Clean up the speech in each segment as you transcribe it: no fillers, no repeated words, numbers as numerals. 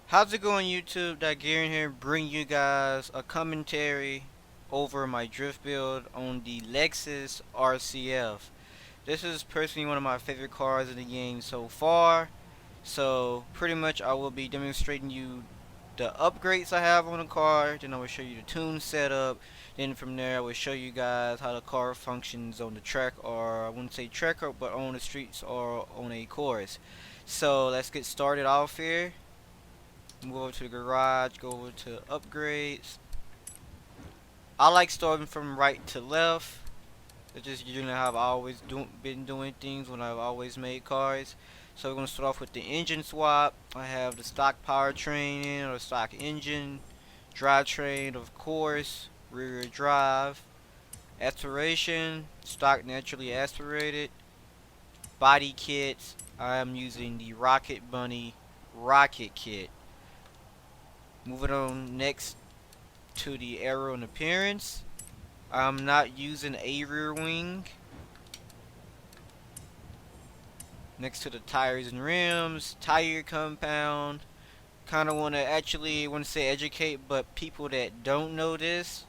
How's it going, YouTube? That Garen here, bring you guys a commentary over my drift build on the Lexus RCF. This is personally one of my favorite cars in the game so far. So pretty much I will be demonstrating you the upgrades I have on the car. Then I will show you the tune setup. Then from there I will show you guys how the car functions on the track, or I wouldn't say track, but on the streets or on a course. So let's get started off here. Move over to the garage, go over to upgrades. I like starting from right to left. It's just usually how I've always been doing things when I've always made cars. So we're going to start off with the engine swap. I have the stock powertrain in, or stock engine, drivetrain of course, rear drive, aspiration, stock naturally aspirated, body kits. I am using the Rocket Bunny rocket kit. Moving on next to the aero and appearance. I'm not using a rear wing. Next to the tires and rims, tire compound. Kind of want to say educate, but people that don't know this,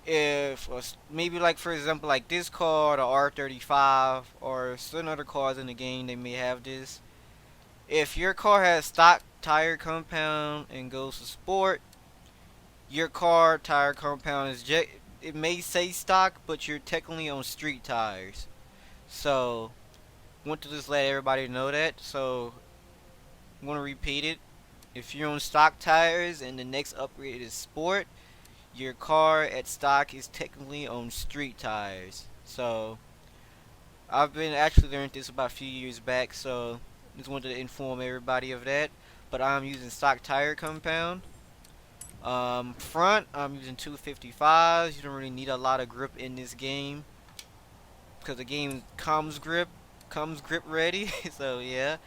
if maybe like for example like this car, the R35, or certain other cars in the game, they may have this. If your car has stock tire compound and goes to sport, your car tire compound is it may say stock, but you're technically on street tires. So want to just let everybody know that. So I'm gonna repeat it. If you're on stock tires and the next upgrade is sport, your car at stock is technically on street tires. So I've been actually learned this about a few years back, so just wanted to inform everybody of that. But I'm using stock tire compound. Front, I'm using 255s. You don't really need a lot of grip in this game because the game comes grip ready. So yeah.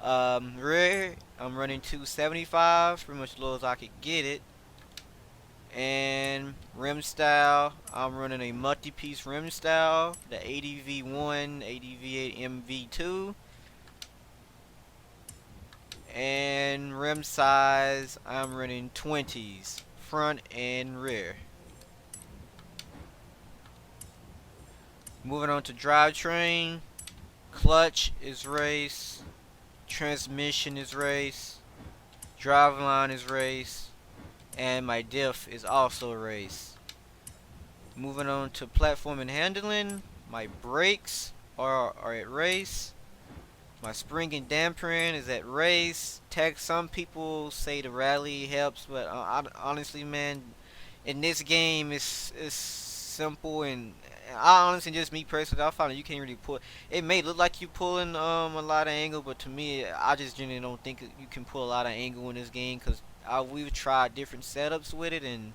Rear, I'm running 275, pretty much as low as I could get it. And rim style, I'm running a multi-piece rim style, the ADV1, ADV8, MV2. And rim size, I'm running 20s, front and rear. Moving on to drivetrain. Clutch is race, transmission is race, driveline is race, and my diff is also race. Moving on to platform and handling. My brakes are at race. My spring and dampering is at race. Some people say the rally helps, but honestly, man, in this game, it's simple, and I honestly, just me personally, I found that you can't really pull. It may look like you pulling a lot of angle, but to me, I just genuinely don't think you can pull a lot of angle in this game, because we've tried different setups with it and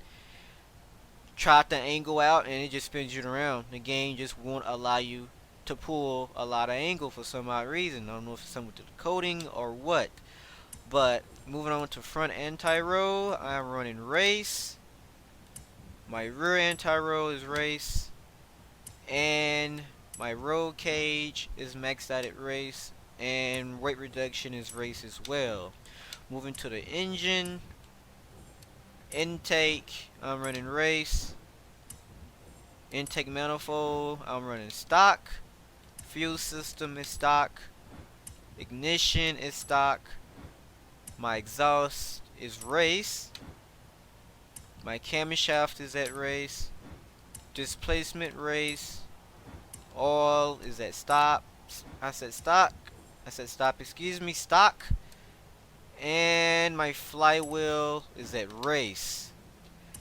tried the angle out, and it just spins you around. The game just won't allow you to pull a lot of angle for some odd reason. I don't know if it's something with the coding or what. But moving on to front anti-roll, I'm running race. My rear anti-roll is race. And my roll cage is maxed out at race. And weight reduction is race as well. Moving to the engine. Intake, I'm running race. Intake manifold, I'm running stock. Fuel system is stock. Ignition is stock. My exhaust is race. My camshaft is at race. Displacement race. Oil is at stop. I said stock. Excuse me, stock. And my flywheel is at race.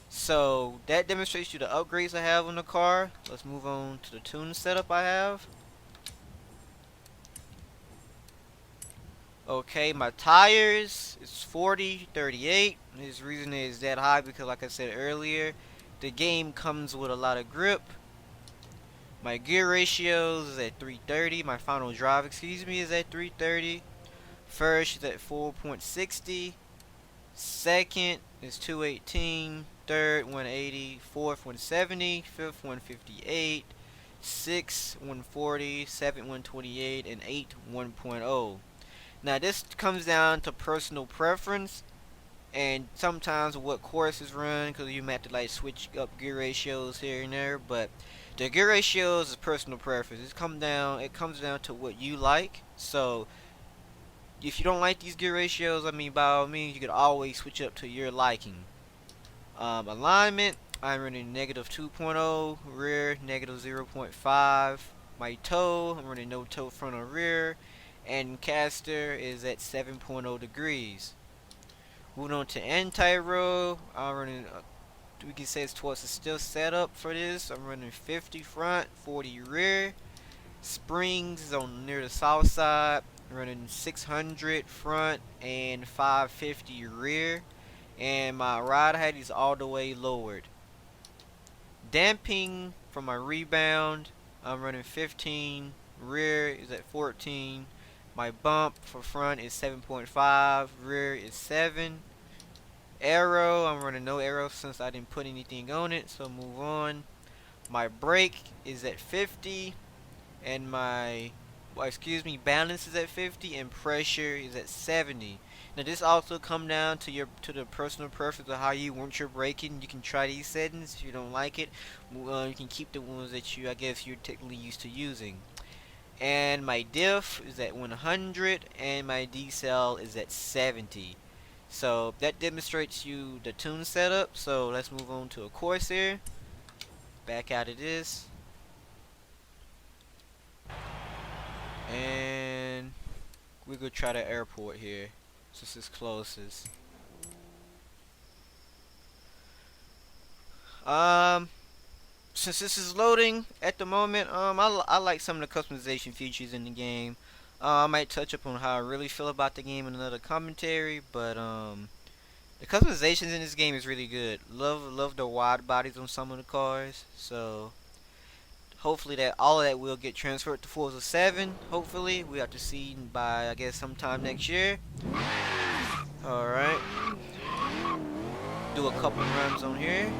So that demonstrates you the upgrades I have on the car. Let's move on to the tune setup I have. Okay, my tires is 40, 38. This reason is that high because, like I said earlier, the game comes with a lot of grip. My gear ratios is at 330. My final drive, is at 330. First is at 4.60. Second is 218. Third 180. Fourth 170. Fifth 158. Sixth 140. Seventh 128. And eighth 1.0. Now this comes down to personal preference and sometimes what courses run, because you might have to like switch up gear ratios here and there. But the gear ratios is personal preference. It comes down to what you like. So if you don't like these gear ratios, I mean, by all means, you could always switch up to your liking. Alignment, I'm running negative 2.0, rear negative 0.5. My toe, I'm running no toe front or rear, and caster is at 7.0 degrees. Moving on to anti-roll, I'm running, we can say it's towards the still setup for this. I'm running 50 front, 40 rear. Springs is on near the south side, running 600 front and 550 rear. And my ride height is all the way lowered. Damping for my rebound, I'm running 15, rear is at 14. My bump for front is 7.5, rear is 7. Arrow, I'm running no arrow since I didn't put anything on it, so move on. My brake is at 50, and my balance is at 50, and pressure is at 70. Now this also come down to the personal preference of how you want your braking. You can try these settings. If you don't like it, you can keep the ones that you're technically used to using. And my diff is at 100, and my decel is at 70. So that demonstrates you the tune setup. So let's move on to a course here. Back out of this. And we're gonna try the airport here since it's closest. Since this is loading at the moment, I like some of the customization features in the game. I might touch up on how I really feel about the game in another commentary, but the customizations in this game is really good. Love the wide bodies on some of the cars. So hopefully that all of that will get transferred to Forza 7. Hopefully we have to see by I guess sometime next year. All right, do a couple runs on here.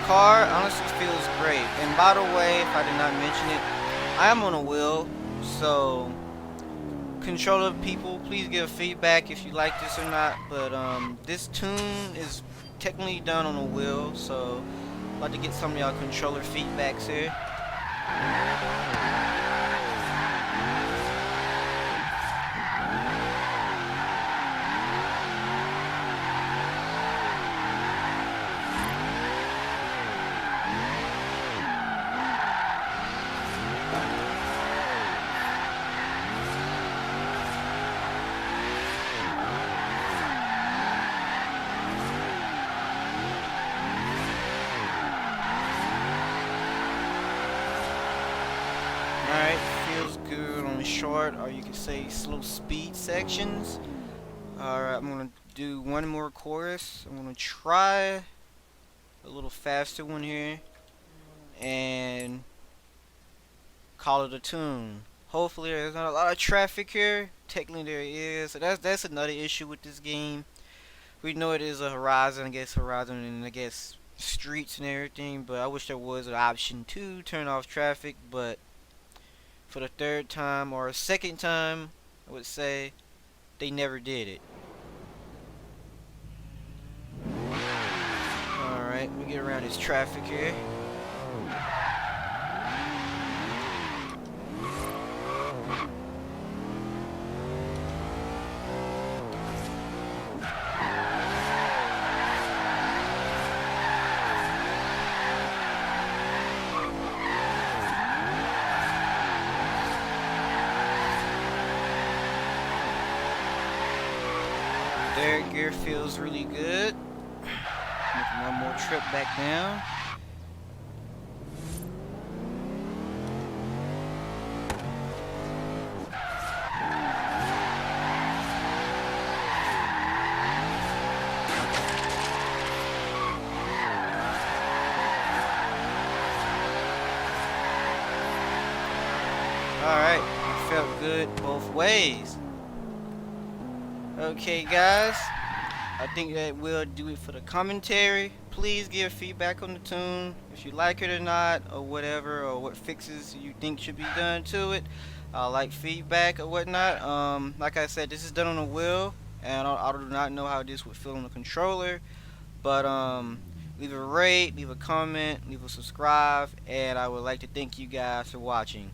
Car honestly feels great. And by the way, if I did not mention it, I am on a wheel, so controller people, please give feedback if you like this or not. But this tune is technically done on a wheel, so I'd like to get some of y'all controller feedbacks here. Alright, feels good on the short, or you could say slow speed sections. Alright, I'm gonna do one more chorus. I'm gonna try a little faster one here and call it a tune. Hopefully there's not a lot of traffic here. Technically there is. So that's another issue with this game. We know it is a Horizon, and I guess streets and everything, but I wish there was an option to turn off traffic. But for the third time or second time, I would say they never did it. Alright, we get around this traffic here. Third gear feels really good. Making one more trip back down. ways. Okay, guys, I think that will do it for the commentary. Please give feedback on the tune, if you like it or not, or whatever, or what fixes you think should be done to it. I like feedback or whatnot. Like I said, this is done on a wheel, and I do not know how this would feel on the controller. But leave a rate, leave a comment, leave a subscribe, and I would like to thank you guys for watching.